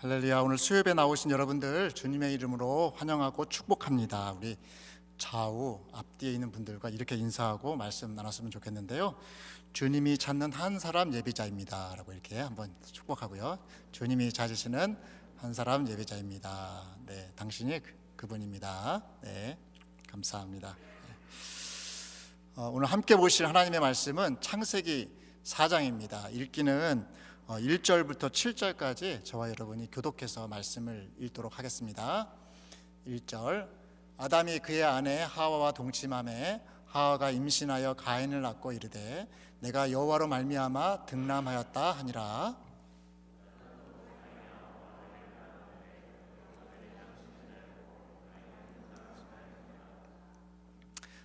할렐루야. 오늘 수요예배 나오신 여러분들 주님의 이름으로 환영하고 축복합니다. 우리 좌우 앞뒤에 있는 분들과 이렇게 인사하고 말씀 나눴으면 좋겠는데요. 주님이 찾는 한 사람 예배자입니다 라고 이렇게 한번 축복하고요. 주님이 찾으시는 한 사람 예배자입니다. 네, 당신이 그분입니다. 네, 감사합니다. 오늘 함께 보실 하나님의 말씀은 창세기 4장입니다. 읽기는 1절부터 7절까지 저와 여러분이 교독해서 말씀을 읽도록 하겠습니다. 1절. 아담이 그의 아내 하와와 동침하매 하와가 임신하여 가인을 낳고 이르되 내가 여호와로 말미암아 득남하였다 하니라.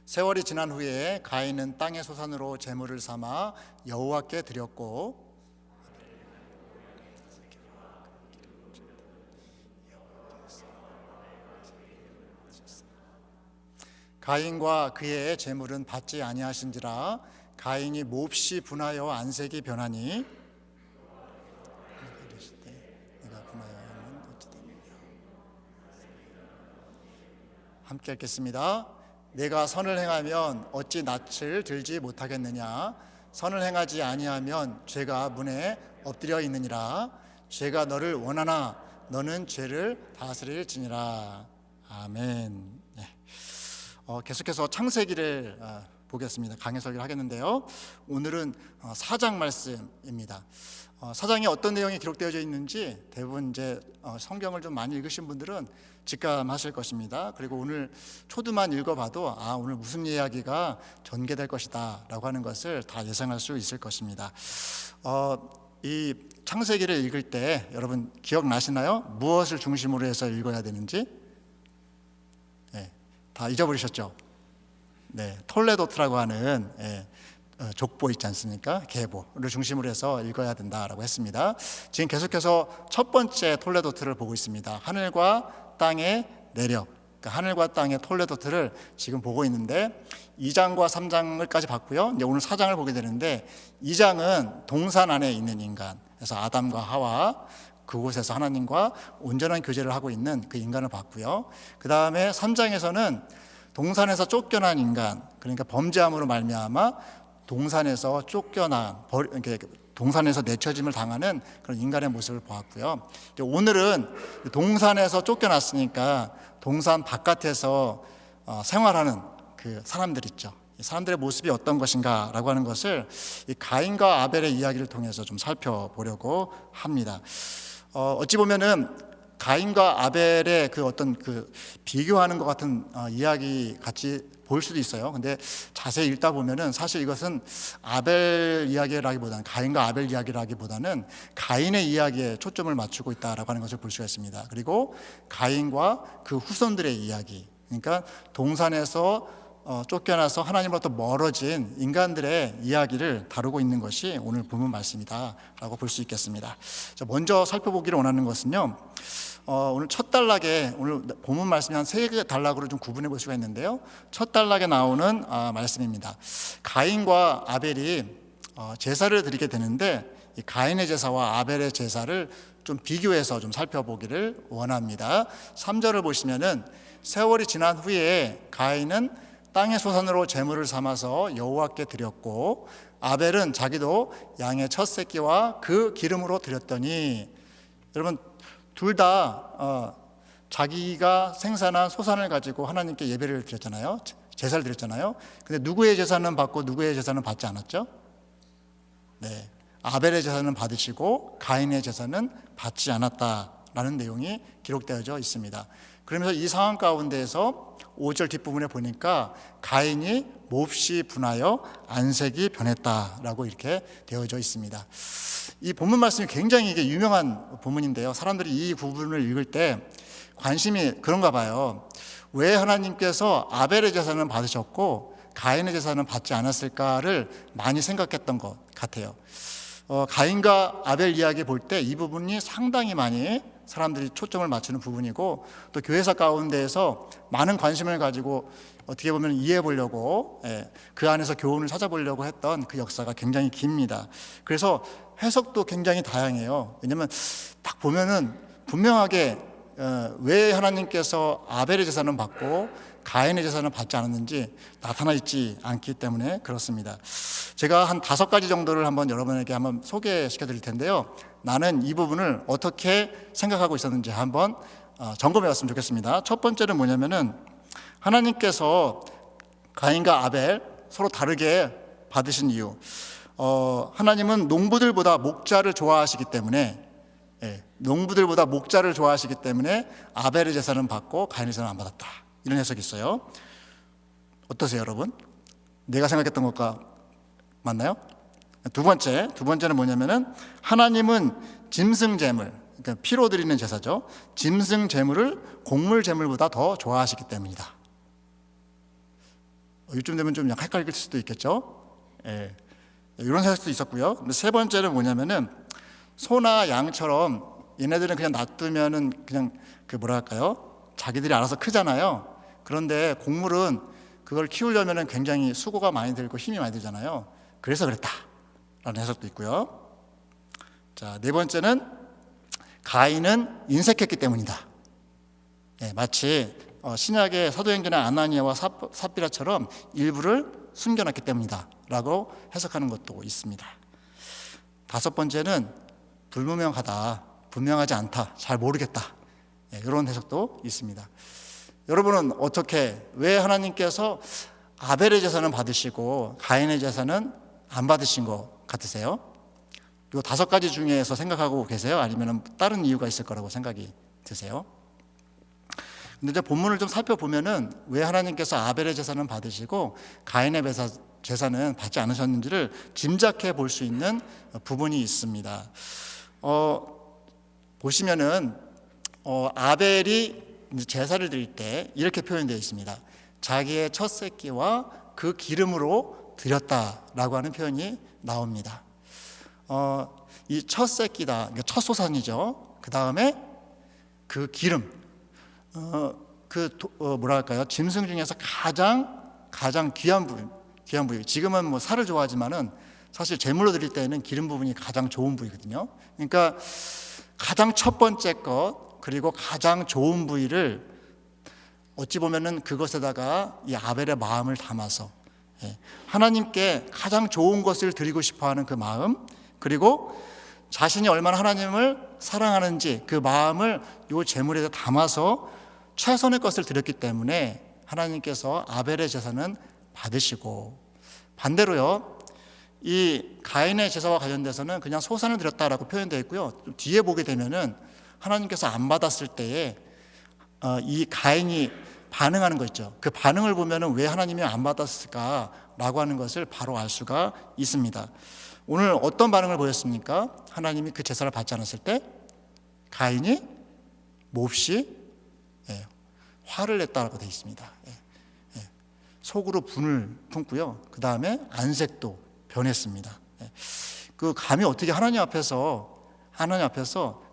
세월이 지난 후에 가인은 땅의 소산으로 제물을 삼아 여호와께 드렸고 가인과 그의 제물은 받지 아니하신지라. 가인이 몹시 분하여 안색이 변하니 내가 분하여하면 어찌 되느냐. 함께 읽겠습니다. 내가 선을 행하면 어찌 낯을 들지 못하겠느냐. 선을 행하지 아니하면 죄가 문에 엎드려 있느니라. 죄가 너를 원하나 너는 죄를 다스릴지니라. 아멘. 계속해서 창세기를 보겠습니다. 강해 설교를 하겠는데요. 오늘은 4장 말씀입니다. 4장에 어떤 내용이 기록되어져 있는지 대부분 이제 성경을 좀 많이 읽으신 분들은 직감하실 것입니다. 그리고 오늘 초두만 읽어봐도 오늘 무슨 이야기가 전개될 것이다 라고 하는 것을 다 예상할 수 있을 것입니다. 이 창세기를 읽을 때 여러분 기억나시나요? 무엇을 중심으로 해서 읽어야 되는지? 다 잊어버리셨죠? 네, 톨레도트라고 하는 족보 있지 않습니까? 계보를 중심으로 해서 읽어야 된다라고 했습니다. 지금 계속해서 첫 번째 톨레도트를 보고 있습니다. 하늘과 땅의 내력, 그러니까 하늘과 땅의 톨레도트를 지금 보고 있는데 2장과 3장을까지 봤고요. 이제 오늘 4장을 보게 되는데 2장은 동산 안에 있는 인간, 그래서 아담과 하와, 그곳에서 하나님과 온전한 교제를 하고 있는 그 인간을 봤고요. 그 다음에 3장에서는 동산에서 쫓겨난 인간, 그러니까 범죄함으로 말미암아 동산에서 쫓겨난, 동산에서 내쳐짐을 당하는 그런 인간의 모습을 보았고요. 오늘은 동산에서 쫓겨났으니까 동산 바깥에서 생활하는 그 사람들 있죠. 이 사람들의 모습이 어떤 것인가라고 하는 것을 이 가인과 아벨의 이야기를 통해서 좀 살펴보려고 합니다. 어찌 보면은 가인과 아벨의 그 어떤 그 비교하는 것 같은 이야기 같이 볼 수도 있어요. 근데 자세히 읽다 보면은 사실 이것은 아벨 이야기라기보다는, 가인과 아벨 이야기라기보다는 가인의 이야기에 초점을 맞추고 있다라고 하는 것을 볼 수가 있습니다. 그리고 가인과 그 후손들의 이야기, 그러니까 동산에서 쫓겨나서 하나님으로부터 멀어진 인간들의 이야기를 다루고 있는 것이 오늘 본문 말씀이다라고 볼 수 있겠습니다. 먼저 살펴보기를 원하는 것은요, 오늘 첫 단락에, 오늘 본문 말씀이 한 3개 단락으로 좀 구분해 볼 수가 있는데요. 첫 단락에 나오는 말씀입니다. 가인과 아벨이 제사를 드리게 되는데 이 가인의 제사와 아벨의 제사를 좀 비교해서 좀 살펴보기를 원합니다. 3절을 보시면은 세월이 지난 후에 가인은 땅의 소산으로 제물을 삼아서 여호와께 드렸고 아벨은 자기도 양의 첫 새끼와 그 기름으로 드렸더니, 여러분 둘 다 자기가 생산한 소산을 가지고 하나님께 예배를 드렸잖아요. 제사를 드렸잖아요. 근데 누구의 제사는 받고 누구의 제사는 받지 않았죠? 네, 아벨의 제사는 받으시고 가인의 제사는 받지 않았다라는 내용이 기록되어져 있습니다. 그러면서 이 상황 가운데에서 5절 뒷부분에 보니까 가인이 몹시 분하여 안색이 변했다라고 이렇게 되어져 있습니다. 이 본문 말씀이 굉장히 이게 유명한 본문인데요. 사람들이 이 부분을 읽을 때 관심이 그런가 봐요. 왜 하나님께서 아벨의 제사는 받으셨고 가인의 제사는 받지 않았을까를 많이 생각했던 것 같아요. 가인과 아벨 이야기 볼 때 이 부분이 상당히 많이 사람들이 초점을 맞추는 부분이고, 또 교회사 가운데에서 많은 관심을 가지고 어떻게 보면 이해해 보려고 그 안에서 교훈을 찾아보려고 했던 그 역사가 굉장히 깁니다. 그래서 해석도 굉장히 다양해요. 왜냐하면 딱 보면은 분명하게 왜 하나님께서 아벨의 제사는 받고 가인의 제사는 받지 않았는지 나타나 있지 않기 때문에 그렇습니다. 제가 한 5가지 정도를 한번 여러분에게 한번 소개시켜 드릴 텐데요. 나는 이 부분을 어떻게 생각하고 있었는지 한번 점검해 봤으면 좋겠습니다. 첫 번째는 뭐냐면은 하나님께서 가인과 아벨 서로 다르게 받으신 이유, 하나님은 농부들보다 목자를 좋아하시기 때문에, 농부들보다 목자를 좋아하시기 때문에 아벨의 제사는 받고 가인의 제사는 안 받았다, 이런 해석이 있어요. 어떠세요, 여러분? 내가 생각했던 것과 맞나요? 두 번째는 뭐냐면은 하나님은 짐승 제물, 그러니까 피로 드리는 제사죠, 짐승 제물을 곡물 제물보다 더 좋아하시기 때문이다. 이쯤 되면 좀 약간 헷갈릴 수도 있겠죠. 이런 해석도 있었고요. 근데 세 번째는 뭐냐면은 소나 양처럼 얘네들은 그냥 놔두면은 그냥 자기들이 알아서 크잖아요. 그런데 곡물은 그걸 키우려면은 굉장히 수고가 많이 들고 힘이 많이 들잖아요. 그래서 그랬다라는 해석도 있고요. 자, 네 번째는 가인은 인색했기 때문이다. 마치 신약의 사도행전의 아나니아와 삽비라처럼 일부를 숨겨놨기 때문이다 라고 해석하는 것도 있습니다. 5번째는 불분명하다, 분명하지 않다, 잘 모르겠다, 이런 해석도 있습니다. 여러분은 왜 하나님께서 아벨의 제사는 받으시고 가인의 제사는 안 받으신 것 같으세요? 이 5가지 중에서 생각하고 계세요? 아니면 다른 이유가 있을 거라고 생각이 드세요? 근데 이제 본문을 좀 살펴보면은 왜 하나님께서 아벨의 제사는 받으시고 가인의 제사는 받지 않으셨는지를 짐작해 볼 수 있는 부분이 있습니다. 보시면은 아벨이 제사를 드릴 때 이렇게 표현되어 있습니다. 자기의 첫 새끼와 그 기름으로 드렸다라고 하는 표현이 나옵니다. 이 첫 새끼다, 그러니까 첫 소산이죠. 그 다음에 그 기름, 짐승 중에서 가장 귀한 부위. 지금은 뭐 살을 좋아하지만은 사실 제물로 드릴 때는 기름 부분이 가장 좋은 부위거든요. 그러니까 가장 첫 번째 것, 그리고 가장 좋은 부위를 어찌 보면은 그것에다가 이 아벨의 마음을 담아서 하나님께 가장 좋은 것을 드리고 싶어하는 그 마음, 그리고 자신이 얼마나 하나님을 사랑하는지 그 마음을 이 제물에 담아서 최선의 것을 드렸기 때문에 하나님께서 아벨의 제사는 받으시고, 반대로요, 이 가인의 제사와 관련돼서는 그냥 소산을 드렸다라고 표현되어 있고요. 좀 뒤에 보게 되면은 하나님께서 안 받았을 때에 이 가인이 반응하는 거 있죠. 그 반응을 보면은 왜 하나님이 안 받았을까라고 하는 것을 바로 알 수가 있습니다. 오늘 어떤 반응을 보였습니까? 하나님이 그 제사를 받지 않았을 때 가인이 몹시 화를 냈다라고 되어 있습니다. 속으로 분을 품고요. 그 다음에 안색도 변했습니다. 그 감히 어떻게 하나님 앞에서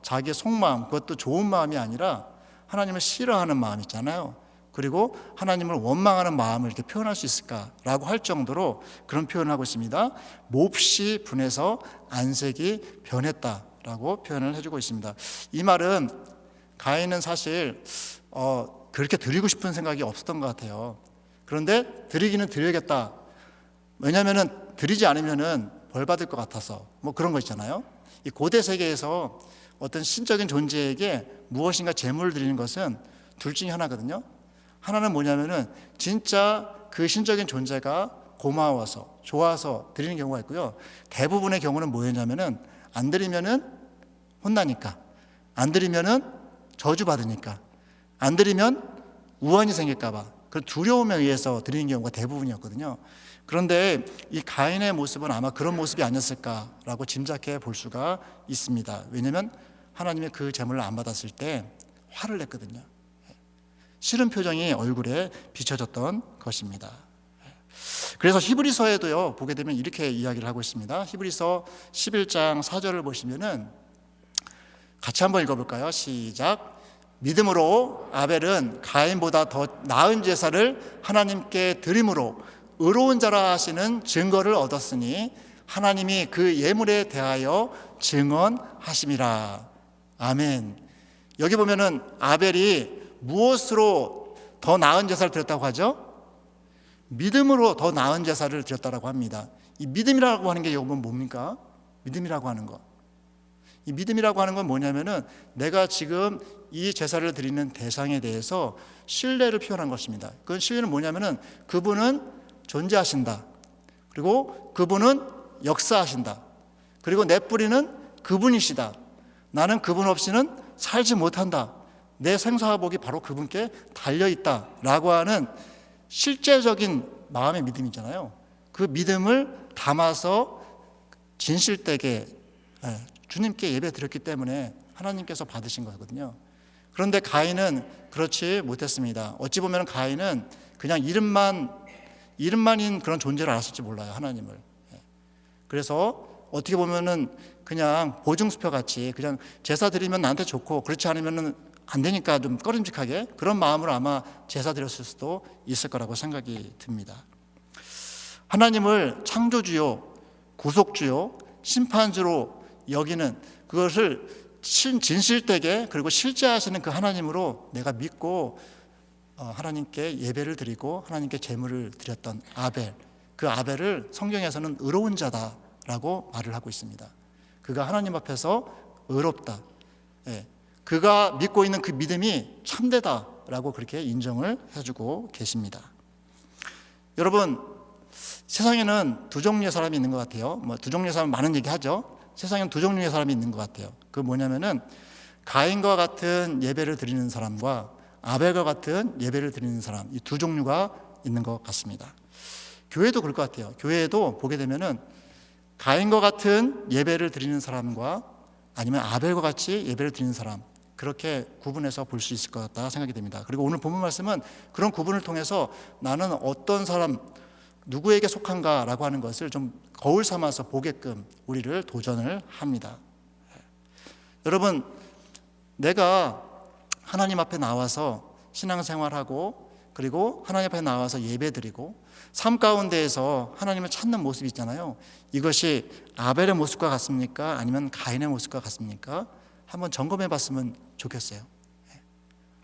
자기의 속마음, 그것도 좋은 마음이 아니라 하나님을 싫어하는 마음 있잖아요. 그리고 하나님을 원망하는 마음을 이렇게 표현할 수 있을까라고 할 정도로 그런 표현을 하고 있습니다. 몹시 분해서 안색이 변했다라고 표현을 해주고 있습니다. 이 말은 가인은 사실 그렇게 드리고 싶은 생각이 없었던 것 같아요. 그런데 드리기는 드려야겠다. 왜냐하면은 드리지 않으면은 벌 받을 것 같아서, 뭐 그런 거 있잖아요. 이 고대 세계에서 어떤 신적인 존재에게 무엇인가 제물을 드리는 것은 둘 중에 하나거든요. 하나는 뭐냐면은 진짜 그 신적인 존재가 고마워서 좋아서 드리는 경우가 있고요. 대부분의 경우는 뭐였냐면은 안 드리면은 혼나니까, 안 드리면은 저주받으니까, 안 드리면 우환이 생길까봐 그 두려움에 의해서 드리는 경우가 대부분이었거든요. 그런데 이 가인의 모습은 아마 그런 모습이 아니었을까라고 짐작해 볼 수가 있습니다. 왜냐하면 하나님의 그 제물을 안 받았을 때 화를 냈거든요. 싫은 표정이 얼굴에 비춰졌던 것입니다. 그래서 히브리서에도요, 보게 되면 이렇게 이야기를 하고 있습니다. 히브리서 11장 4절을 보시면은 같이 한번 읽어볼까요? 시작. 믿음으로 아벨은 가인보다 더 나은 제사를 하나님께 드림으로 의로운 자라 하시는 증거를 얻었으니 하나님이 그 예물에 대하여 증언하심이라. 아멘. 여기 보면은 아벨이 무엇으로 더 나은 제사를 드렸다고 하죠? 믿음으로 더 나은 제사를 드렸다고 합니다. 이 믿음이라고 하는 게 이건 뭡니까? 믿음이라고 하는 것. 이 믿음이라고 하는 건 뭐냐면은 내가 지금 이 제사를 드리는 대상에 대해서 신뢰를 표현한 것입니다. 그 신뢰는 뭐냐면은 그분은 존재하신다. 그리고 그분은 역사하신다. 그리고 내 뿌리는 그분이시다. 나는 그분 없이는 살지 못한다. 내 생사화복이 바로 그분께 달려있다 라고 하는 실제적인 마음의 믿음이잖아요. 그 믿음을 담아서 진실되게 주님께 예배 드렸기 때문에 하나님께서 받으신 거거든요. 그런데 가인은 그렇지 못했습니다. 어찌 보면 가인은 그냥 이름만인 그런 존재를 알았을지 몰라요, 하나님을. 그래서 어떻게 보면은 그냥 보증수표 같이 그냥 제사 드리면 나한테 좋고 그렇지 않으면은 안 되니까 좀 꺼림직하게 그런 마음으로 아마 제사 드렸을 수도 있을 거라고 생각이 듭니다. 하나님을 창조주요, 구속주요, 심판주로 여기는 그것을 진실되게 그리고 실제하시는 그 하나님으로 내가 믿고 하나님께 예배를 드리고 하나님께 제물을 드렸던 아벨, 그 아벨을 성경에서는 의로운 자다라고 말을 하고 있습니다. 그가 하나님 앞에서 의롭다. 그가 믿고 있는 그 믿음이 참되다라고 그렇게 인정을 해주고 계십니다. 여러분, 세상에는 두 종류의 사람이 있는 것 같아요. 두 종류의 사람 많은 얘기하죠. 세상에는 두 종류의 사람이 있는 것 같아요. 그 뭐냐면은 가인과 같은 예배를 드리는 사람과 아벨과 같은 예배를 드리는 사람, 이 두 종류가 있는 것 같습니다. 교회도 그럴 것 같아요. 교회에도 보게 되면은 가인과 같은 예배를 드리는 사람과 아니면 아벨과 같이 예배를 드리는 사람, 그렇게 구분해서 볼 수 있을 것 같다 생각이 됩니다. 그리고 오늘 본문 말씀은 그런 구분을 통해서 나는 어떤 사람, 누구에게 속한가라고 하는 것을 좀 거울 삼아서 보게끔 우리를 도전을 합니다. 여러분, 내가 하나님 앞에 나와서 신앙생활하고 그리고 하나님 앞에 나와서 예배드리고 삶 가운데에서 하나님을 찾는 모습이 있잖아요. 이것이 아벨의 모습과 같습니까? 아니면 가인의 모습과 같습니까? 한번 점검해 봤으면 좋겠어요.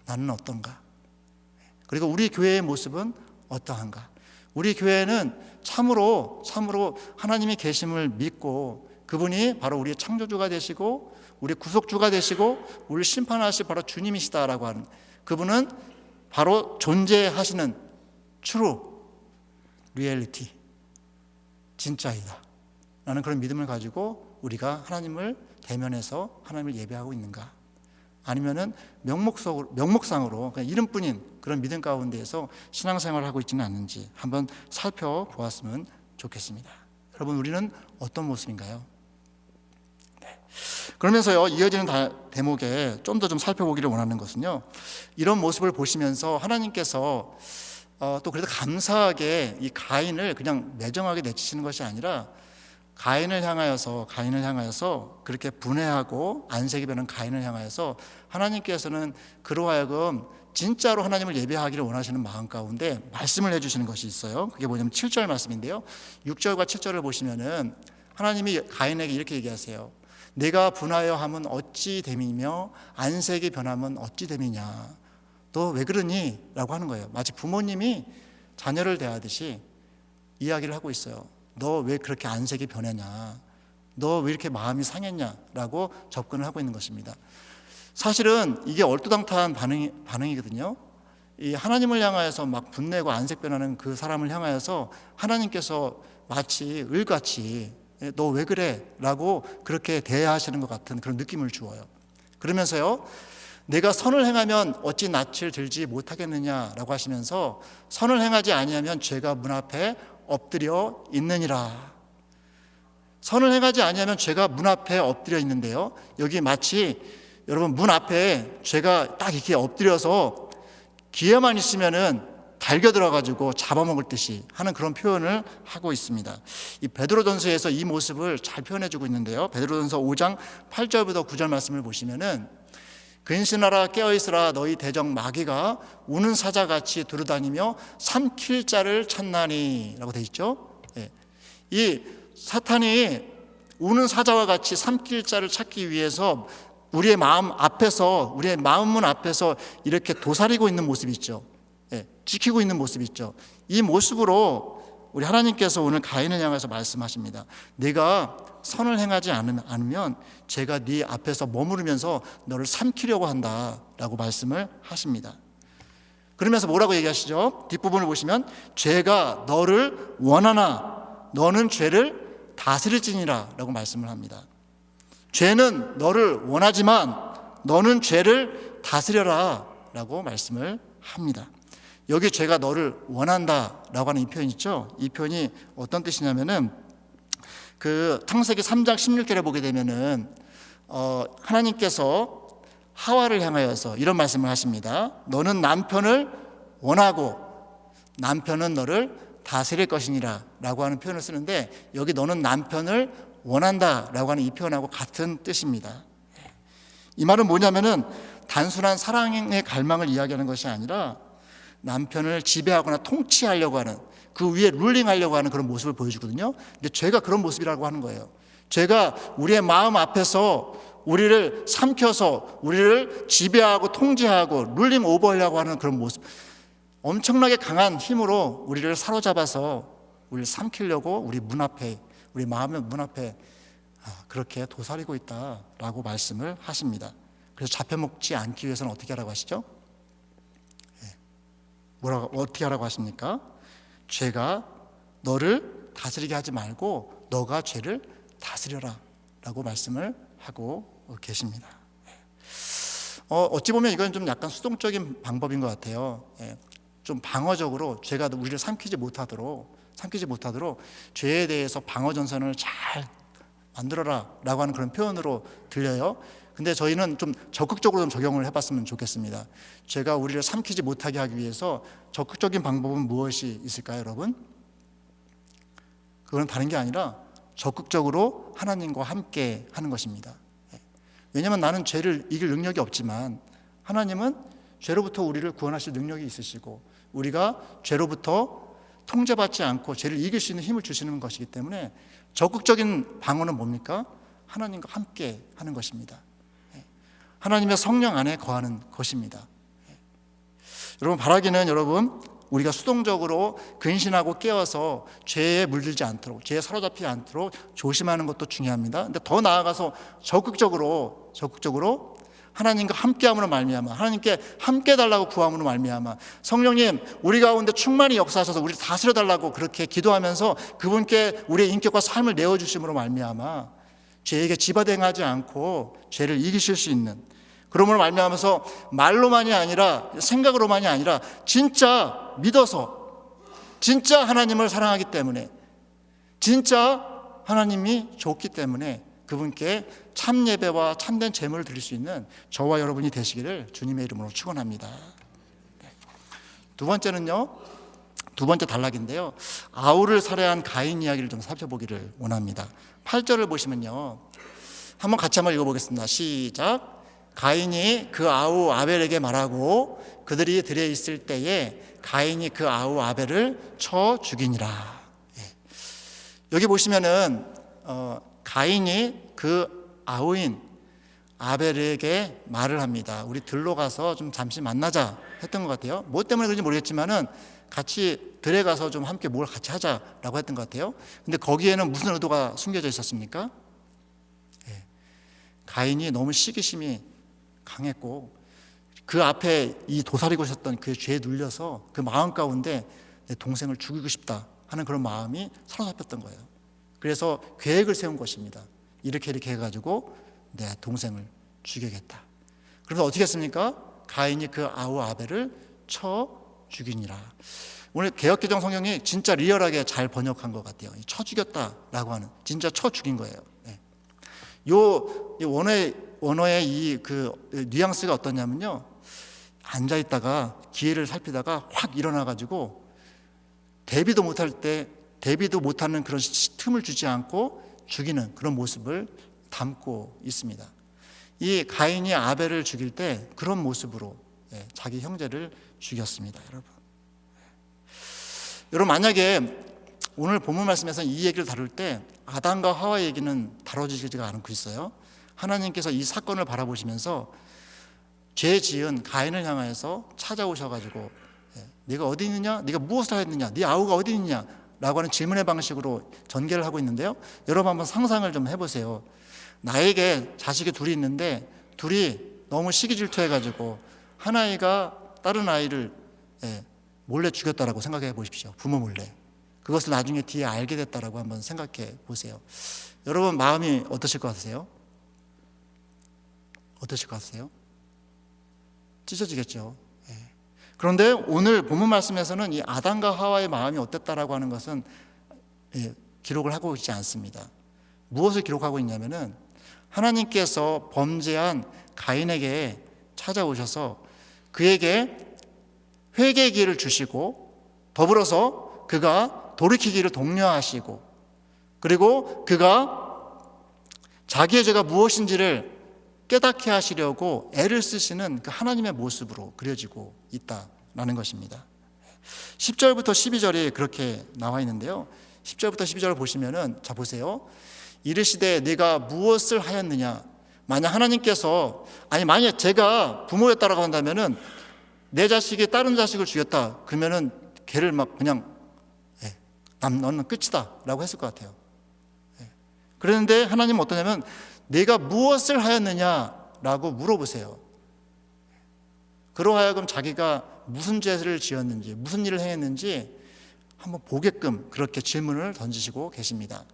나는 어떤가? 그리고 우리 교회의 모습은 어떠한가? 우리 교회는 참으로 하나님의 계심을 믿고 그분이 바로 우리의 창조주가 되시고 우리 구속주가 되시고 우리를 심판하실 바로 주님이시다라고 하는, 그분은 바로 존재하시는 true reality, 진짜이다 라는 그런 믿음을 가지고 우리가 하나님을 대면해서 하나님을 예배하고 있는가, 아니면은 명목상으로 그냥 이름뿐인 그런 믿음 가운데에서 신앙생활을 하고 있지는 않는지 한번 살펴보았으면 좋겠습니다. 여러분, 우리는 어떤 모습인가요? 그러면서요, 이어지는 대목에 좀 더 좀 살펴보기를 원하는 것은요, 이런 모습을 보시면서 하나님께서 또 그래도 감사하게 이 가인을 그냥 매정하게 내치시는 것이 아니라 가인을 향하여서 그렇게 분해하고 안색이 변한 가인을 향하여서 하나님께서는 그로 하여금 진짜로 하나님을 예배하기를 원하시는 마음 가운데 말씀을 해주시는 것이 있어요. 그게 뭐냐면 7절 말씀인데요, 6절과 7절을 보시면은 하나님이 가인에게 이렇게 얘기하세요. 내가 분하여 함은 어찌 됨이며 안색이 변함은 어찌 됨이냐, 너 왜 그러니? 라고 하는 거예요. 마치 부모님이 자녀를 대하듯이 이야기를 하고 있어요. 너 왜 그렇게 안색이 변했냐, 너 왜 이렇게 마음이 상했냐 라고 접근을 하고 있는 것입니다. 사실은 이게 얼토당토한 반응이거든요. 이 하나님을 향하여서 막 분내고 안색 변하는 그 사람을 향하여서 하나님께서 마치 을같이 너 왜 그래? 라고 그렇게 대하시는 것 같은 그런 느낌을 주어요. 그러면서요, 내가 선을 행하면 어찌 낯을 들지 못하겠느냐라고 하시면서 선을 행하지 아니하면 죄가 문 앞에 엎드려 있느니라. 선을 행하지 아니하면 죄가 문 앞에 엎드려 있는데요, 여기 마치 여러분 문 앞에 죄가 딱 이렇게 엎드려서 기회만 있으면은 달겨 들어가지고 잡아먹을 듯이 하는 그런 표현을 하고 있습니다. 이 베드로전서에서 이 모습을 잘 표현해주고 있는데요, 베드로전서 5장 8절부터 9절 말씀을 보시면은 근신하라 깨어있으라 너희 대적 마귀가 우는 사자같이 두루다니며 삼킬 자를 찾나니 라고 되어 있죠. 이 사탄이 우는 사자와 같이 삼킬 자를 찾기 위해서 우리의 마음 앞에서, 우리의 마음문 앞에서 이렇게 도사리고 있는 모습이 있죠. 예, 지키고 있는 모습이 있죠. 이 모습으로 우리 하나님께서 오늘 가인을 향해서 말씀하십니다. 네가 선을 행하지 않으면 제가 네 앞에서 머무르면서 너를 삼키려고 한다라고 말씀을 하십니다. 그러면서 뭐라고 얘기하시죠? 뒷부분을 보시면 죄가 너를 원하나 너는 죄를 다스릴지니라 라고 말씀을 합니다. 죄는 너를 원하지만 너는 죄를 다스려라 라고 말씀을 합니다. 여기 죄가 너를 원한다라고 하는 이 표현 있죠? 이 표현이 어떤 뜻이냐면은 그 창세기 3장 16절에 보게 되면은 하나님께서 하와를 향하여서 이런 말씀을 하십니다. 너는 남편을 원하고 남편은 너를 다스릴 것이니라 라고 하는 표현을 쓰는데, 여기 너는 남편을 원한다 라고 하는 이 표현하고 같은 뜻입니다. 이 말은 뭐냐면은 단순한 사랑의 갈망을 이야기하는 것이 아니라 남편을 지배하거나 통치하려고 하는, 그 위에 룰링하려고 하는 그런 모습을 보여주거든요. 근데 죄가 그런 모습이라고 하는 거예요. 죄가 우리의 마음 앞에서 우리를 삼켜서 우리를 지배하고 통제하고 룰링 오버하려고 하는 그런 모습, 엄청나게 강한 힘으로 우리를 사로잡아서 우리를 삼키려고 우리 문 앞에, 우리 마음의 문 앞에 그렇게 도사리고 있다라고 말씀을 하십니다. 그래서 잡혀먹지 않기 위해서는 어떻게 하라고 하시죠? 어떻게 하라고 하십니까? 죄가 너를 다스리게 하지 말고 너가 죄를 다스려라 라고 말씀을 하고 계십니다. 어찌 보면 이건 좀 약간 수동적인 방법인 것 같아요. 좀 방어적으로 죄가 우리를 삼키지 못하도록 죄에 대해서 방어 전선을 잘 만들어라 라고 하는 그런 표현으로 들려요. 근데 저희는 좀 적극적으로 좀 적용을 해봤으면 좋겠습니다. 죄가 우리를 삼키지 못하게 하기 위해서 적극적인 방법은 무엇이 있을까요, 여러분? 그건 다른 게 아니라 적극적으로 하나님과 함께 하는 것입니다. 왜냐하면 나는 죄를 이길 능력이 없지만 하나님은 죄로부터 우리를 구원하실 능력이 있으시고 우리가 죄로부터 통제받지 않고 죄를 이길 수 있는 힘을 주시는 것이기 때문에 적극적인 방어는 뭡니까? 하나님과 함께 하는 것입니다. 하나님의 성령 안에 거하는 것입니다. 여러분, 바라기는 우리가 수동적으로 근신하고 깨어서 죄에 물들지 않도록, 죄에 사로잡히지 않도록 조심하는 것도 중요합니다. 근데 더 나아가서 적극적으로 하나님과 함께함으로 말미암아, 하나님께 함께 달라고 구함으로 말미암아 성령님 우리 가운데 충만히 역사하셔서 우리를 다스려 달라고 그렇게 기도하면서 그분께 우리의 인격과 삶을 내어주심으로 말미암아 죄에게 지바댕하지 않고 죄를 이기실 수 있는, 그러므로 말미암아서 말로만이 아니라 생각으로만이 아니라 진짜 믿어서 진짜 하나님을 사랑하기 때문에 진짜 하나님이 좋기 때문에 그분께 참 예배와 참된 제물을 드릴 수 있는 저와 여러분이 되시기를 주님의 이름으로 축원합니다. 두 번째 단락인데요, 아우를 살해한 가인 이야기를 좀 살펴보기를 원합니다. 8절을 보시면요, 한번 같이 읽어보겠습니다. 시작. 가인이 그 아우 아벨에게 말하고 그들이 들에 있을 때에 가인이 그 아우 아벨을 쳐 죽이니라. 여기 보시면은 가인이 그 아우인 아벨에게 말을 합니다. 우리 들로 가서 좀 잠시 만나자 했던 것 같아요. 뭐 때문에 그런지 모르겠지만은 같이 들에 가서 좀 함께 뭘 같이 하자라고 했던 것 같아요. 근데 거기에는 무슨 의도가 숨겨져 있었습니까? 가인이 너무 시기심이 강했고 그 앞에 이 도사리고 있었던 그 죄에 눌려서 그 마음 가운데 내 동생을 죽이고 싶다 하는 그런 마음이 사로잡혔던 거예요. 그래서 계획을 세운 것입니다. 이렇게 해가지고 내 동생을 죽이겠다. 그래서 어떻게 했습니까? 가인이 그 아우 아벨을 쳐 죽이니라. 오늘 개역개정 성경이 진짜 리얼하게 잘 번역한 것 같아요. 쳐 죽였다라고 하는, 진짜 쳐 죽인 거예요. 요 원어의 이 그 뉘앙스가 어떠냐면요, 앉아 있다가 기회를 살피다가 확 일어나 가지고 대비도 못하는 그런 틈을 주지 않고 죽이는 그런 모습을 담고 있습니다. 이 가인이 아벨을 죽일 때 그런 모습으로 자기 형제를 죽였습니다. 여러분 만약에 오늘 본문 말씀에서 이 얘기를 다룰 때 아담과 하와 얘기는 다뤄지지가 않고 있어요. 하나님께서 이 사건을 바라보시면서 죄 지은 가인을 향하여서 찾아오셔가지고 네가 어디 있느냐? 네가 무엇을 하였느냐? 네 아우가 어디 있느냐? 라고 하는 질문의 방식으로 전개를 하고 있는데요, 여러분 한번 상상을 좀 해보세요. 나에게 자식이 둘이 있는데 둘이 너무 시기 질투해가지고 한 아이가 다른 아이를 몰래 죽였다라고 생각해 보십시오. 부모 몰래. 그것을 나중에 뒤에 알게 됐다라고 한번 생각해 보세요. 여러분 마음이 어떠실 것 같으세요? 어떠실 것 같으세요? 찢어지겠죠. 그런데 오늘 본문 말씀에서는 이 아담과 하와의 마음이 어땠다라고 하는 것은 기록을 하고 있지 않습니다. 무엇을 기록하고 있냐면은 하나님께서 범죄한 가인에게 찾아오셔서 그에게 회개의 기회를 주시고 더불어서 그가 돌이키기를 독려하시고 그리고 그가 자기의 죄가 무엇인지를 깨닫게 하시려고 애를 쓰시는 그 하나님의 모습으로 그려지고 있다라는 것입니다. 10절부터 12절이 그렇게 나와 있는데요, 10절부터 12절을 보시면은 자 보세요. 이르시되 네가 무엇을 하였느냐. 만약 하나님께서 만약 제가 부모였다라고 한다면은 내 자식이 다른 자식을 죽였다 그러면은 걔를 막 그냥 너는 끝이다 라고 했을 것 같아요. 그런데 하나님은 어떠냐면 네가 무엇을 하였느냐라고 물어보세요. 그러하여금 자기가 무슨 죄를 지었는지 무슨 일을 행했는지 한번 보게끔 그렇게 질문을 던지시고 계십니다.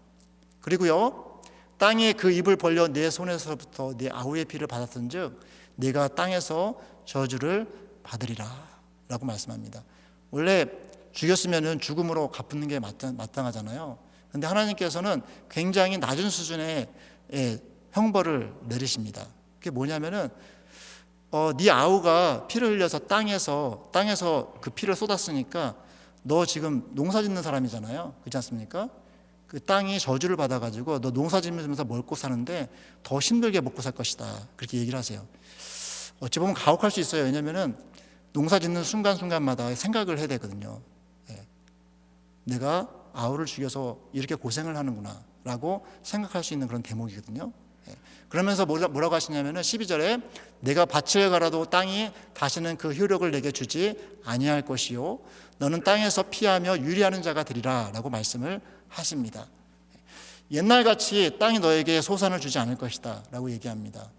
그리고요, 땅에 그 입을 벌려 내 손에서부터 네 아우의 피를 받았은즉 네가 땅에서 저주를 받으리라 라고 말씀합니다. 원래 죽였으면 죽음으로 갚는 게 마땅하잖아요. 그런데 하나님께서는 굉장히 낮은 수준의 형벌을 내리십니다. 그게 뭐냐면은 네 아우가 피를 흘려서 땅에서 그 피를 쏟았으니까 너 지금 농사 짓는 사람이잖아요. 그렇지 않습니까? 그 땅이 저주를 받아가지고 너 농사 짓면서 먹고 사는데 더 힘들게 먹고 살 것이다. 그렇게 얘기를 하세요. 어찌 보면 가혹할 수 있어요. 왜냐면은 농사 짓는 순간순간마다 생각을 해야 되거든요. 내가 아우를 죽여서 이렇게 고생을 하는구나 라고 생각할 수 있는 그런 대목이거든요. 그러면서 뭐라고 하시냐면은 12절에 내가 밭을 갈아도 땅이 다시는 그 효력을 내게 주지 아니할 것이요 너는 땅에서 피하며 유리하는 자가 되리라 라고 말씀을 하십니다. 옛날같이 땅이 너에게 소산을 주지 않을 것이다 라고 얘기합니다.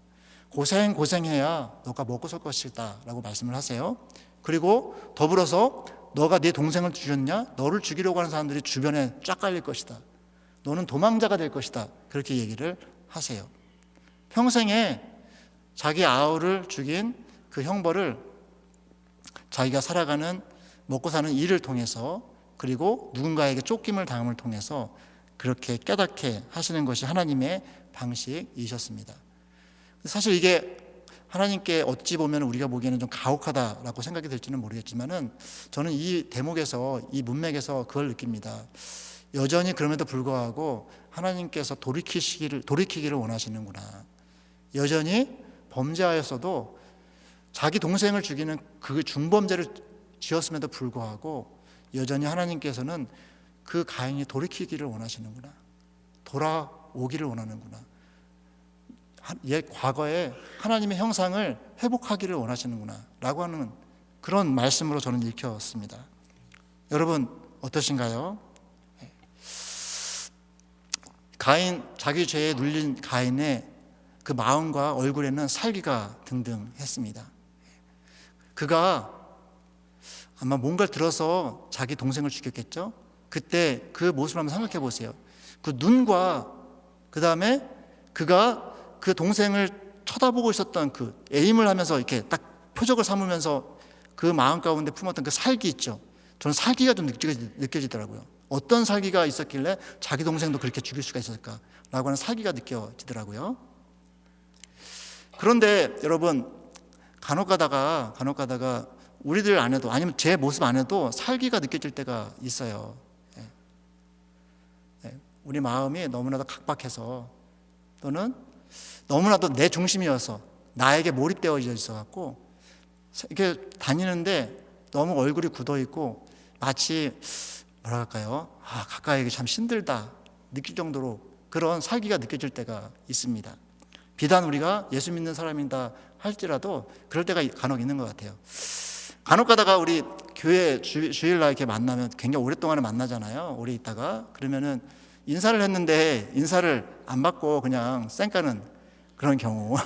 고생해야 너가 먹고 살 것이다 라고 말씀을 하세요. 그리고 더불어서 너가 네 동생을 죽였냐? 너를 죽이려고 하는 사람들이 주변에 쫙 깔릴 것이다. 너는 도망자가 될 것이다. 그렇게 얘기를 하세요. 평생에 자기 아우를 죽인 그 형벌을 자기가 살아가는 먹고 사는 일을 통해서 그리고 누군가에게 쫓김을 당함을 통해서 그렇게 깨닫게 하시는 것이 하나님의 방식이셨습니다. 사실 이게 하나님께 어찌 보면 우리가 보기에는 좀 가혹하다라고 생각이 될지는 모르겠지만은 저는 이 대목에서 이 문맥에서 그걸 느낍니다. 여전히 그럼에도 불구하고 하나님께서 돌이키기를 원하시는구나. 여전히 범죄하였어도 자기 동생을 죽이는 그 중범죄를 지었음에도 불구하고 여전히 하나님께서는 그 가인이 돌이키기를 원하시는구나. 돌아오기를 원하는구나. 옛 과거에 하나님의 형상을 회복하기를 원하시는구나 라고 하는 그런 말씀으로 저는 읽혔습니다. 여러분 어떠신가요? 가인, 자기 죄에 눌린 가인의 그 마음과 얼굴에는 살기가 등등했습니다. 그가 아마 뭔가를 들어서 자기 동생을 죽였겠죠? 그때 그 모습을 한번 생각해 보세요. 그 눈과 그 다음에 그가 그 동생을 쳐다보고 있었던 그 에임을 하면서 이렇게 딱 표적을 삼으면서 그 마음 가운데 품었던 그 살기 있죠. 저는 살기가 좀 느껴지더라고요. 어떤 살기가 있었길래 자기 동생도 그렇게 죽일 수가 있었을까라고 하는 살기가 느껴지더라고요. 그런데 여러분 간혹 가다가 우리들 안에도 아니면 제 모습 안에도 살기가 느껴질 때가 있어요. 우리 마음이 너무나도 각박해서 또는 너무나도 내 중심이어서 나에게 몰입되어져 있어갖고 이렇게 다니는데 너무 얼굴이 굳어있고 마치 뭐랄까요? 가까이 참 힘들다 느낄 정도로 그런 살기가 느껴질 때가 있습니다. 비단 우리가 예수 믿는 사람이다 할지라도 그럴 때가 간혹 있는 것 같아요. 간혹 가다가 우리 교회 주일날 이렇게 만나면 굉장히 오랫동안 만나잖아요. 오래 있다가 그러면은 인사를 했는데 인사를 안 받고 그냥 쌩까는 그런 경우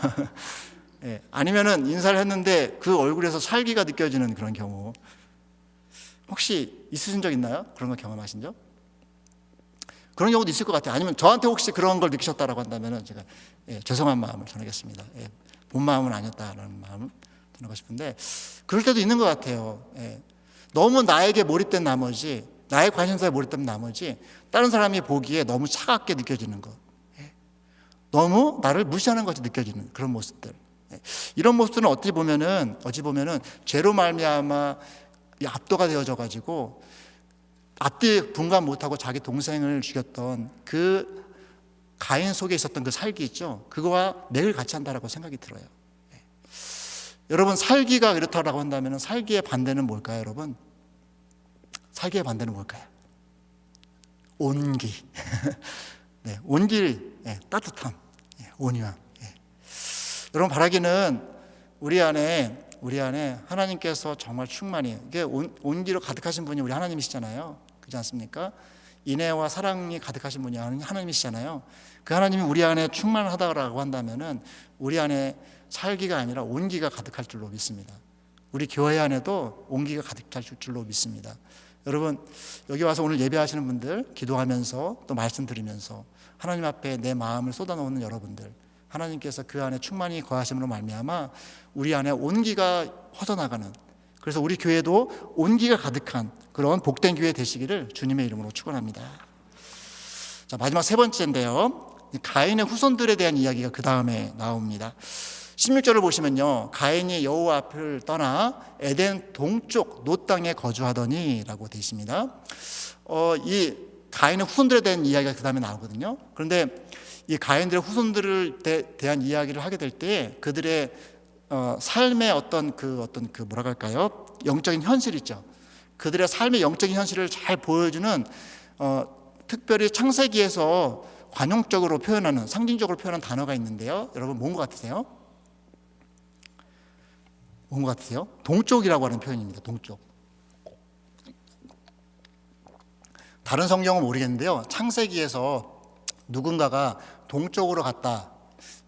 예, 아니면은 인사를 했는데 그 얼굴에서 살기가 느껴지는 그런 경우 혹시 있으신 적 있나요? 그런 거 경험하신 적? 그런 경우도 있을 것 같아요. 아니면 저한테 혹시 그런 걸 느끼셨다라고 한다면 제가 죄송한 마음을 전하겠습니다. 본 마음은 아니었다라는 마음을 전하고 싶은데 그럴 때도 있는 것 같아요. 너무 나에게 몰입된 나머지 나의 관심사에 몰입된 나머지 다른 사람이 보기에 너무 차갑게 느껴지는 것, 너무 나를 무시하는 것이 느껴지는 그런 모습들. 이런 모습들은 어찌 보면은 죄로 말미암아 압도가 되어져 가지고 앞뒤 분간 못하고 자기 동생을 죽였던 그 가인 속에 있었던 그 살기 있죠. 그거와 맥을 같이 한다라고 생각이 들어요. 여러분 살기가 이렇다라고 한다면 살기의 반대는 뭘까요, 여러분? 살기의 반대는 뭘까요? 온기. 네, 온기, 따뜻함, 온유함. 여러분 바라기는 우리 안에 하나님께서 정말 충만히 이게 온기로 가득하신 분이 우리 하나님이시잖아요. 그렇지 않습니까? 인애와 사랑이 가득하신 분이 하나님이시잖아요. 그 하나님이 우리 안에 충만하다라고 한다면은 우리 안에 살기가 아니라 온기가 가득할 줄로 믿습니다. 우리 교회 안에도 온기가 가득할 줄로 믿습니다. 여러분 여기 와서 오늘 예배하시는 분들, 기도하면서 또 말씀 들으면서 하나님 앞에 내 마음을 쏟아놓는 여러분들, 하나님께서 그 안에 충만히 거하심으로 말미암아 우리 안에 온기가 퍼져나가는, 그래서 우리 교회도 온기가 가득한 그런 복된 교회 되시기를 주님의 이름으로 축원합니다. 자, 마지막 세 번째인데요, 가인의 후손들에 대한 이야기가 그 다음에 나옵니다. 16절을 보시면요, 가인이 여호와 앞을 떠나 에덴 동쪽 노 땅에 거주하더니 라고 되어 있습니다. 이 가인의 후손들에 대한 이야기가 그 다음에 나오거든요. 그런데 이 가인들의 후손들에 대한 이야기를 하게 될 때 그들의 삶의 어떤 뭐라고 할까요? 영적인 현실 있죠. 그들의 삶의 영적인 현실을 잘 보여주는 특별히 창세기에서 관용적으로 표현하는, 상징적으로 표현하는 단어가 있는데요. 여러분 뭔 것 같으세요? 뭔 것 같으세요? 동쪽이라고 하는 표현입니다. 동쪽. 다른 성경은 모르겠는데요, 창세기에서 누군가가 동쪽으로 갔다.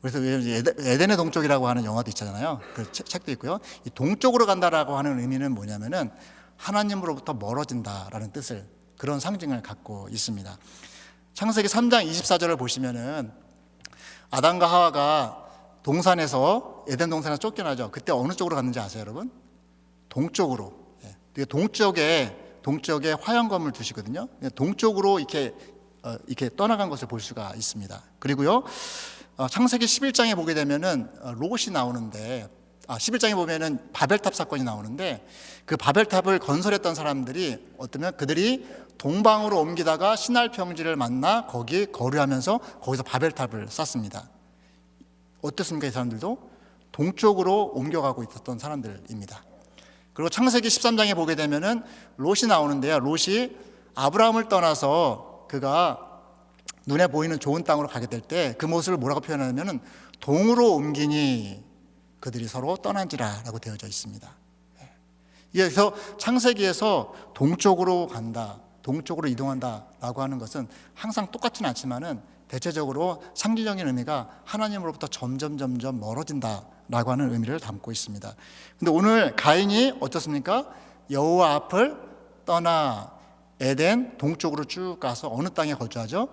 그래서 에덴의 동쪽이라고 하는 영화도 있잖아요. 그 책도 있고요. 이 동쪽으로 간다라고 하는 의미는 뭐냐면은 하나님으로부터 멀어진다라는 뜻을, 그런 상징을 갖고 있습니다. 창세기 3장 24절을 보시면은 아담과 하와가 동산에서, 에덴 동산에서 쫓겨나죠. 그때 어느 쪽으로 갔는지 아세요, 여러분? 동쪽으로. 동쪽에 화영검을 두시거든요. 동쪽으로 이렇게 떠나간 것을 볼 수가 있습니다. 그리고요, 창세기 11장에 보게 되면은 롯이 나오는데, 11장에 보면은 바벨탑 사건이 나오는데, 그 바벨탑을 건설했던 사람들이 어쩌면 그들이 동방으로 옮기다가 신할 평지를 만나 거기 거류하면서 거기서 바벨탑을 쌓습니다. 어떻습니까? 이 사람들도 동쪽으로 옮겨가고 있었던 사람들입니다. 그리고 창세기 13장에 보게 되면은 롯이 나오는데요, 롯이 아브라함을 떠나서 그가 눈에 보이는 좋은 땅으로 가게 될 때 그 모습을 뭐라고 표현하냐면은 동으로 옮기니 그들이 서로 떠난지라 라고 되어져 있습니다. 그래서 창세기에서 동쪽으로 간다, 동쪽으로 이동한다 라고 하는 것은 항상 똑같지는 않지만은 대체적으로 상징적인 의미가 하나님으로부터 점점 멀어진다 라고 하는 의미를 담고 있습니다. 근데 오늘 가인이 어떻습니까? 여호와 앞을 떠나 에덴 동쪽으로 쭉 가서 어느 땅에 거주하죠?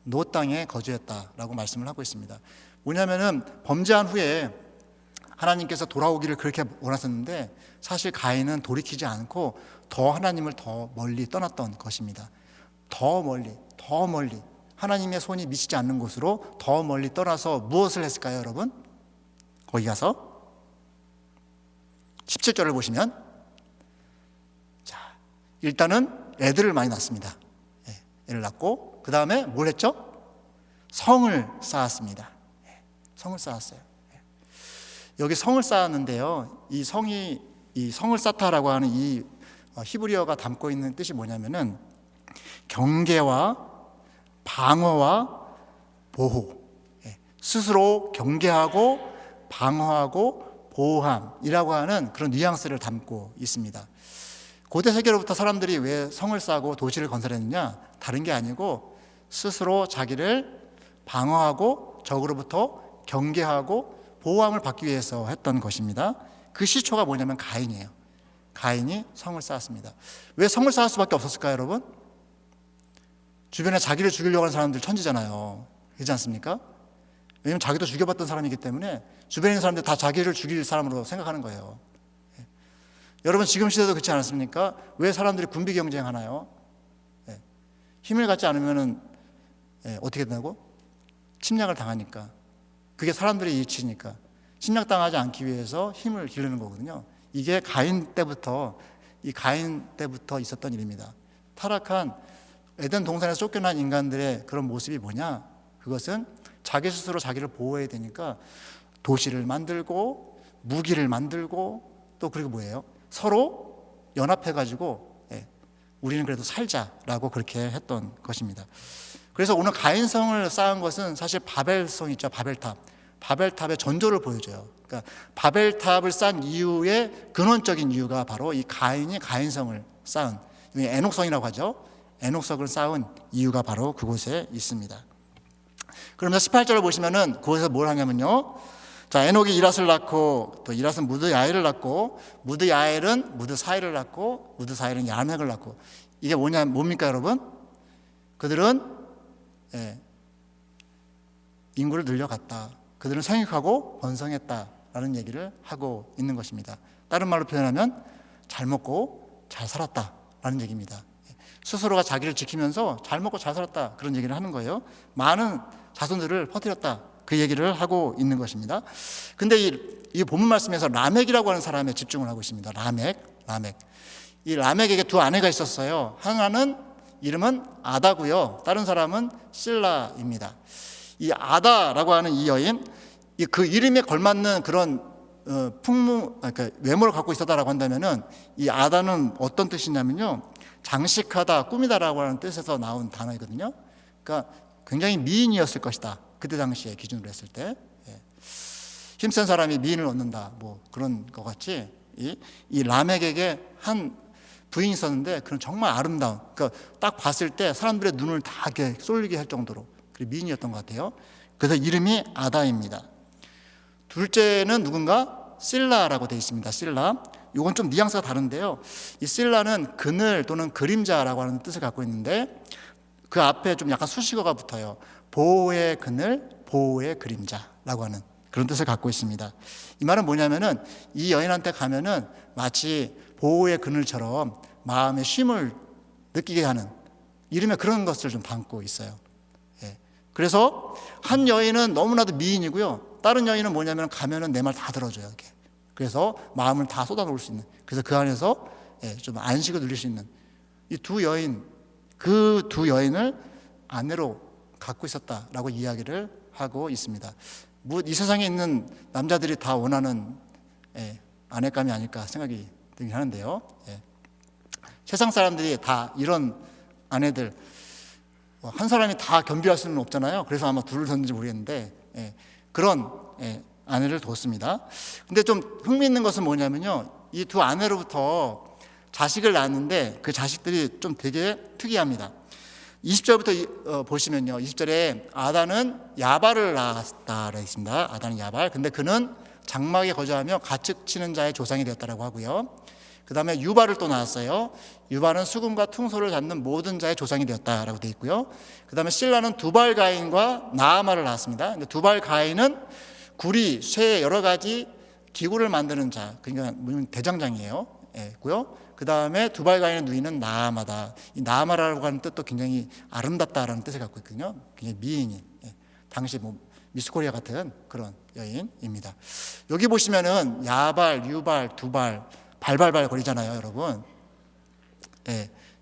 노 땅에 거주했다라고 말씀을 하고 있습니다. 뭐냐면은 범죄한 후에 하나님께서 돌아오기를 그렇게 원하셨는데 사실 가인은 돌이키지 않고 더 하나님을 더 멀리 떠났던 것입니다. 더 멀리 하나님의 손이 미치지 않는 곳으로 더 멀리 떠나서 무엇을 했을까요, 여러분? 거기 가서 17절을 보시면, 자, 일단은 애들을 많이 낳습니다. 애를 낳고 그 다음에 뭘 했죠? 성을 쌓았습니다. 성을 쌓았어요. 여기 성을 쌓았는데요, 이 성을 쌓다라고 하는 이 히브리어가 담고 있는 뜻이 뭐냐면은 경계와 방어와 보호, 스스로 경계하고 방어하고 보호함이라고 하는 그런 뉘앙스를 담고 있습니다. 고대 세계로부터 사람들이 왜 성을 쌓고 도시를 건설했느냐? 다른 게 아니고 스스로 자기를 방어하고 적으로부터 경계하고 보호함을 받기 위해서 했던 것입니다. 그 시초가 뭐냐면 가인이에요. 가인이 성을 쌓았습니다. 왜 성을 쌓을 수밖에 없었을까요, 여러분? 주변에 자기를 죽이려고 하는 사람들 천지잖아요. 그렇지 않습니까? 왜냐하면 자기도 죽여봤던 사람이기 때문에 주변에 있는 사람들 다 자기를 죽일 사람으로 생각하는 거예요. 여러분 지금 시대도 그렇지 않습니까? 왜 사람들이 군비 경쟁하나요? 힘을 갖지 않으면 어떻게 된다고? 침략을 당하니까. 그게 사람들의 이치니까. 침략당하지 않기 위해서 힘을 기르는 거거든요. 이게 가인 때부터 있었던 일입니다. 타락한 에덴 동산에서 쫓겨난 인간들의 그런 모습이 뭐냐? 그것은 자기 스스로 자기를 보호해야 되니까 도시를 만들고 무기를 만들고 또 그리고 뭐예요? 서로 연합해가지고 우리는 그래도 살자라고 그렇게 했던 것입니다. 그래서 오늘 가인성을 쌓은 것은 사실 바벨성 있죠. 바벨탑의 전조를 보여줘요. 그러니까 바벨탑을 쌓은 이유의 근원적인 이유가 바로 이 가인이 가인성을 쌓은, 에녹성이라고 하죠. 에녹성을 쌓은 이유가 바로 그곳에 있습니다. 그러면서 18절을 보시면은 그곳에서 뭘 하냐면요. 자, 에녹이 이랏을 낳고 또 이랏은 무드야엘을 낳고 무드야엘은 무드사일을 낳고 무드사일은 야멕을 낳고, 이게 뭡니까 여러분? 그들은 인구를 늘려갔다. 그들은 생육하고 번성했다라는 얘기를 하고 있는 것입니다. 다른 말로 표현하면 잘 먹고 잘 살았다라는 얘기입니다. 스스로가 자기를 지키면서 잘 먹고 잘 살았다, 그런 얘기를 하는 거예요. 많은 자손들을 퍼뜨렸다, 그 얘기를 하고 있는 것입니다. 근데 이 본문 말씀에서 라멕이라고 하는 사람에 집중을 하고 있습니다. 라멕. 이 라멕에게 두 아내가 있었어요. 하나는 이름은 아다고요. 다른 사람은 실라입니다. 이 아다라고 하는 이 여인, 그 이름에 걸맞는 그런 그러니까 외모를 갖고 있었다라고 한다면은, 이 아다는 어떤 뜻이냐면요, 장식하다, 꾸미다라고 하는 뜻에서 나온 단어이거든요. 그러니까 굉장히 미인이었을 것이다, 그때 당시에 기준으로 했을 때. 힘센 사람이 미인을 얻는다, 뭐 그런 것 같이 이 라멕에게 한 부인이 있었는데, 그런 정말 아름다운, 그러니까 딱 봤을 때 사람들의 눈을 다 이렇게 쏠리게 할 정도로 미인이었던 것 같아요. 그래서 이름이 아다입니다. 둘째는 누군가? 실라라고 되어 있습니다. 실라. 이건 좀 뉘앙스가 다른데요. 이 실라는 그늘 또는 그림자라고 하는 뜻을 갖고 있는데, 그 앞에 좀 약간 수식어가 붙어요. 보호의 그늘, 보호의 그림자라고 하는 그런 뜻을 갖고 있습니다. 이 말은 뭐냐면은, 이 여인한테 가면은 마치 보호의 그늘처럼 마음의 쉼을 느끼게 하는 이름에 그런 것을 좀 담고 있어요. 그래서 한 여인은 너무나도 미인이고요, 다른 여인은 뭐냐면 가면은 내 말 다 들어줘요. 이렇게. 그래서 마음을 다 쏟아놓을 수 있는, 그래서 그 안에서 좀 안식을 누릴 수 있는 이 두 여인, 그 두 여인을 아내로 갖고 있었다라고 이야기를 하고 있습니다. 이 세상에 있는 남자들이 다 원하는 아내감이 아닐까 생각이 들긴 하는데요. 세상 사람들이 다 이런 아내들, 한 사람이 다 겸비할 수는 없잖아요. 그래서 아마 둘을 뒀는지 모르겠는데 그런 아내를 뒀습니다. 근데 좀 흥미있는 것은 뭐냐면요, 이 두 아내로부터 자식을 낳았는데 그 자식들이 좀 되게 특이합니다. 20절부터 보시면요, 20절에 아다는 야발을 낳았다라고 있습니다. 아다는 야발. 근데 그는 장막에 거주하며 가축 치는 자의 조상이 되었다라고 하고요. 그 다음에 유발을 또 낳았어요. 유발은 수금과 퉁소를 잡는 모든 자의 조상이 되었다라고 되어 있고요. 그 다음에 실라는 두발 가인과 나아마를 낳았습니다. 근데 두발 가인은 구리, 쇠, 여러 가지 기구를 만드는 자, 그러니까 대장장이에요. 고요. 그 다음에 두발 가인의 누이는 나아마다. 이 나아마라고 하는 뜻도 굉장히 아름답다라는 뜻을 갖고 있거든요. 굉장히 미인이, 당시 미스 코리아 같은 그런 여인입니다. 여기 보시면은 야발, 유발, 두발, 발발발 거리잖아요, 여러분.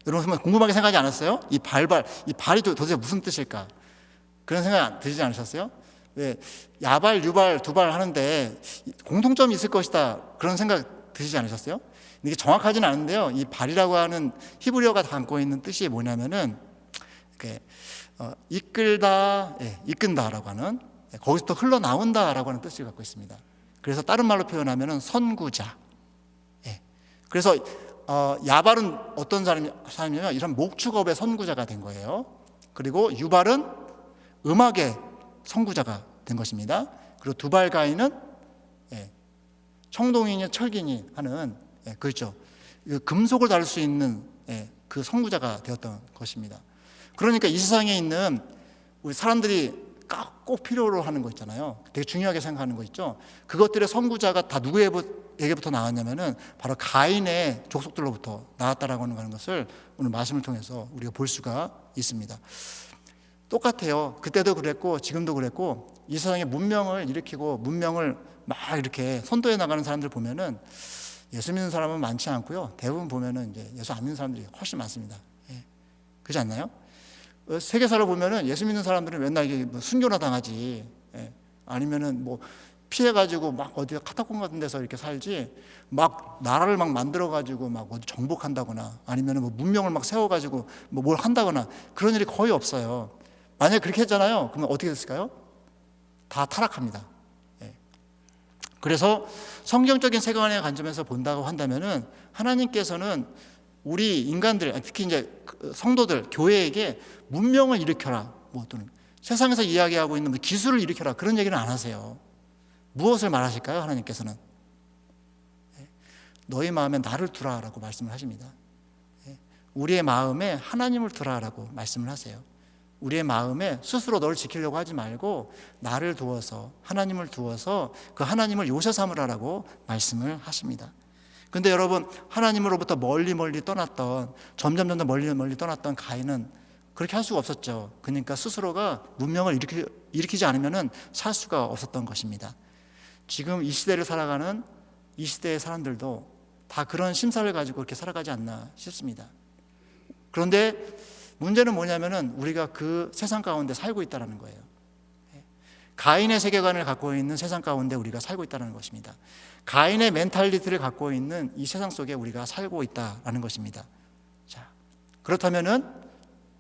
여러분 궁금하게 생각하지 않았어요? 이 발이 도대체 무슨 뜻일까? 그런 생각 드시지 않으셨어요? 왜 야발, 유발, 두발 하는데 공통점이 있을 것이다, 그런 생각 드시지 않으셨어요? 이게 정확하지는 않은데요, 이 발이라고 하는 히브리어가 담고 있는 뜻이 뭐냐면은 이끌다, 이끈다라고 하는 거기서부터 흘러나온다라고 하는 뜻을 갖고 있습니다. 그래서 다른 말로 표현하면 선구자. 그래서 야발은 어떤 사람이냐면 이런 목축업의 선구자가 된 거예요. 그리고 유발은 음악의 선구자가 된 것입니다. 그리고 두발가인은 청동이니 철기니 하는 그렇죠. 금속을 다룰 수 있는 그 선구자가 되었던 것입니다. 그러니까 이 세상에 있는 우리 사람들이 꼭 필요로 하는 거 있잖아요. 되게 중요하게 생각하는 거 있죠. 그것들의 선구자가 다 누구에게부터 나왔냐면은 바로 가인의 족속들로부터 나왔다라고 하는 것을 오늘 말씀을 통해서 우리가 볼 수가 있습니다. 똑같아요. 그때도 그랬고 지금도 그랬고 이 세상에 문명을 일으키고 문명을 막 이렇게 선도해 나가는 사람들 보면은 예수 믿는 사람은 많지 않고요. 대부분 보면은 이제 예수 안 믿는 사람들이 훨씬 많습니다. 그렇지 않나요? 세계사를 보면은 예수 믿는 사람들은 맨날 이게 뭐 순교나 당하지, 아니면은 뭐 피해가지고 막 어디 카타콤 같은 데서 이렇게 살지, 막 나라를 막 만들어가지고 막 어디 정복한다거나 아니면은 뭐 문명을 막 세워가지고 뭐 뭘 한다거나 그런 일이 거의 없어요. 만약에 그렇게 했잖아요. 그러면 어떻게 됐을까요? 다 타락합니다. 그래서 성경적인 세계관의 관점에서 본다고 한다면은 하나님께서는 우리 인간들, 특히 이제 성도들, 교회에게 문명을 일으켜라, 뭐 또는 세상에서 이야기하고 있는 기술을 일으켜라, 그런 얘기는 안 하세요. 무엇을 말하실까요? 하나님께서는 너희 마음에 나를 두라라고 말씀을 하십니다. 우리의 마음에 하나님을 두라라고 말씀을 하세요. 우리의 마음에 스스로 너를 지키려고 하지 말고 나를 두어서, 하나님을 두어서 그 하나님을 요새 삼으라라고 말씀을 하십니다. 근데 여러분, 하나님으로부터 멀리 떠났던, 점점 멀리 떠났던 가인은 그렇게 할 수가 없었죠. 그러니까 스스로가 문명을 일으키지 않으면 살 수가 없었던 것입니다. 지금 이 시대를 살아가는 이 시대의 사람들도 다 그런 심사를 가지고 그렇게 살아가지 않나 싶습니다. 그런데 문제는 뭐냐면은 우리가 그 세상 가운데 살고 있다는 거예요. 가인의 세계관을 갖고 있는 세상 가운데 우리가 살고 있다는 것입니다. 가인의 멘탈리티를 갖고 있는 이 세상 속에 우리가 살고 있다는 것입니다. 자, 그렇다면은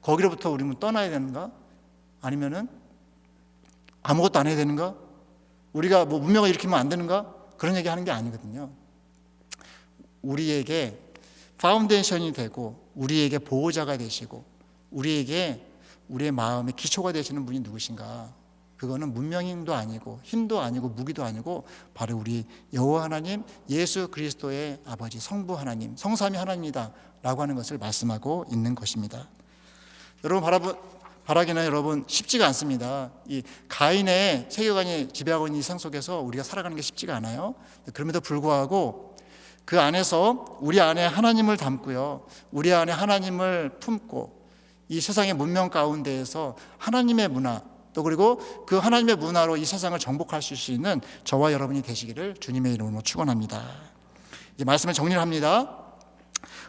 거기로부터 우리는 떠나야 되는가? 아니면은 아무것도 안 해야 되는가? 우리가 뭐 문명을 일으키면 안 되는가? 그런 얘기 하는 게 아니거든요. 우리에게 파운데이션이 되고 우리에게 보호자가 되시고 우리에게 우리의 마음의 기초가 되시는 분이 누구신가? 그거는 문명도 아니고 힘도 아니고 무기도 아니고 바로 우리 여호와 하나님, 예수 그리스도의 아버지, 성부 하나님, 성삼위 하나님이다 라고 하는 것을 말씀하고 있는 것입니다. 여러분, 바라기는 여러분 쉽지가 않습니다. 이 가인의 세계관이 지배하고 있는 이 세상 속에서 우리가 살아가는 게 쉽지가 않아요. 그럼에도 불구하고 그 안에서 우리 안에 하나님을 담고요, 우리 안에 하나님을 품고 이 세상의 문명 가운데에서 하나님의 문화, 또 그리고 그 하나님의 문화로 이 세상을 정복할 수 있는 저와 여러분이 되시기를 주님의 이름으로 축원합니다. 이제 말씀을 정리를 합니다.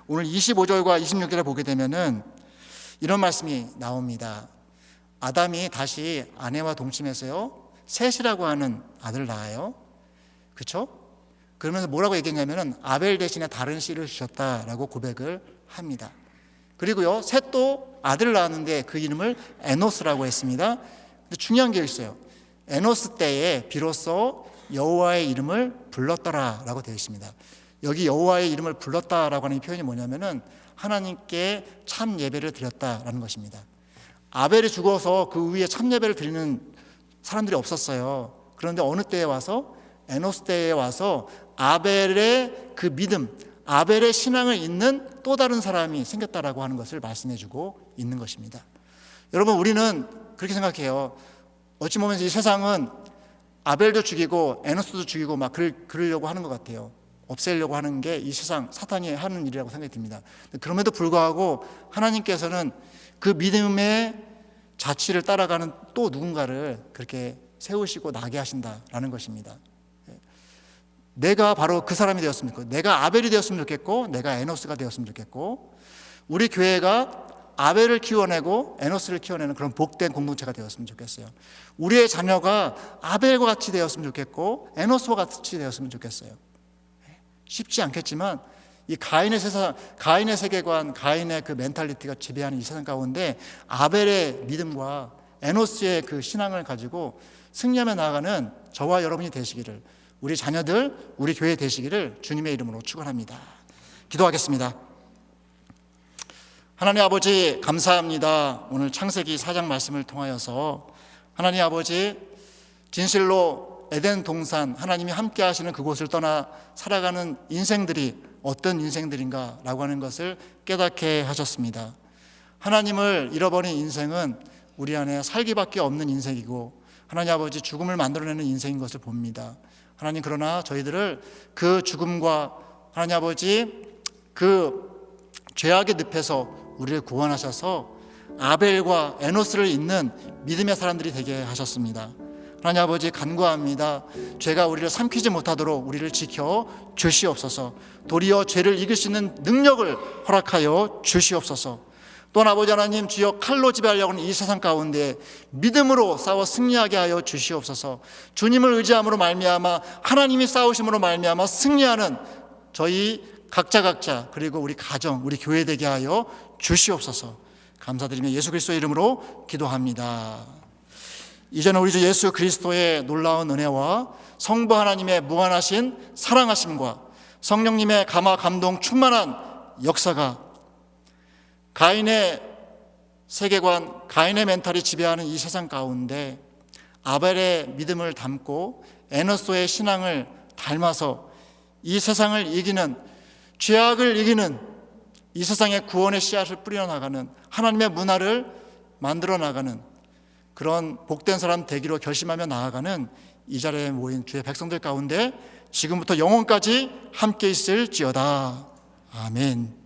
오늘 25절과 26절에 보게 되면은 이런 말씀이 나옵니다. 아담이 다시 아내와 동침해서요, 셋이라고 하는 아들을 낳아요. 그렇죠? 그러면서 뭐라고 얘기했냐면은 아벨 대신에 다른 씨를 주셨다라고 고백을 합니다. 그리고요, 셋도 아들을 낳았는데 그 이름을 에노스라고 했습니다. 근데 중요한 게 있어요. 에노스 때에 비로소 여호와의 이름을 불렀더라라고 되어 있습니다. 여기 여호와의 이름을 불렀다라고 하는 표현이 뭐냐면은 하나님께 참 예배를 드렸다라는 것입니다. 아벨이 죽어서 그 위에 참 예배를 드리는 사람들이 없었어요. 그런데 어느 때에 와서, 에노스 때에 와서 아벨의 그 믿음, 아벨의 신앙을 잇는 또 다른 사람이 생겼다라고 하는 것을 말씀해주고 있는 것입니다. 여러분, 우리는 그렇게 생각해요. 어찌 보면 이 세상은 아벨도 죽이고 에노스도 죽이고 막 그러려고 하는 것 같아요. 없애려고 하는 게 이 세상 사탄이 하는 일이라고 생각이 듭니다. 그럼에도 불구하고 하나님께서는 그 믿음의 자취를 따라가는 또 누군가를 그렇게 세우시고 나게 하신다라는 것입니다. 내가 바로 그 사람이 되었으면 좋겠고, 내가 아벨이 되었으면 좋겠고, 내가 에노스가 되었으면 좋겠고, 우리 교회가 아벨을 키워내고 에노스를 키워내는 그런 복된 공동체가 되었으면 좋겠어요. 우리의 자녀가 아벨과 같이 되었으면 좋겠고 에노스와 같이 되었으면 좋겠어요. 쉽지 않겠지만 이 가인의 세상, 가인의 세계관, 가인의 그 멘탈리티가 지배하는 이 세상 가운데 아벨의 믿음과 에노스의 그 신앙을 가지고 승리하며 나아가는 저와 여러분이 되시기를, 우리 자녀들, 우리 교회 되시기를 주님의 이름으로 축원합니다. 기도하겠습니다. 하나님 아버지, 감사합니다. 오늘 창세기 4장 말씀을 통하여서 하나님 아버지, 진실로 에덴 동산, 하나님이 함께 하시는 그곳을 떠나 살아가는 인생들이 어떤 인생들인가 라고 하는 것을 깨닫게 하셨습니다. 하나님을 잃어버린 인생은 우리 안에 살기밖에 없는 인생이고, 하나님 아버지, 죽음을 만들어내는 인생인 것을 봅니다. 하나님, 그러나 저희들을 그 죽음과 하나님 아버지 그 죄악의 늪에서 우리를 구원하셔서 아벨과 에노스를 잇는 믿음의 사람들이 되게 하셨습니다. 하나님 아버지, 간구합니다. 죄가 우리를 삼키지 못하도록 우리를 지켜 주시옵소서. 도리어 죄를 이길 수 있는 능력을 허락하여 주시옵소서. 또한 아버지 하나님, 주여 칼로 지배하려고 하는 이 세상 가운데 믿음으로 싸워 승리하게 하여 주시옵소서. 주님을 의지함으로 말미암아, 하나님이 싸우심으로 말미암아 승리하는 저희 각자 그리고 우리 가정, 우리 교회 되게 하여 주시옵소서. 감사드리며 예수 그리스도의 이름으로 기도합니다. 이제는 우리 주 예수 그리스도의 놀라운 은혜와 성부 하나님의 무한하신 사랑하심과 성령님의 감화 감동 충만한 역사가 가인의 세계관, 가인의 멘탈이 지배하는 이 세상 가운데 아벨의 믿음을 담고 에노스의 신앙을 닮아서 이 세상을 이기는, 죄악을 이기는, 이 세상의 구원의 씨앗을 뿌려나가는, 하나님의 문화를 만들어 나가는 그런 복된 사람 되기로 결심하며 나아가는 이 자리에 모인 주의 백성들 가운데 지금부터 영원까지 함께 있을지어다. 아멘.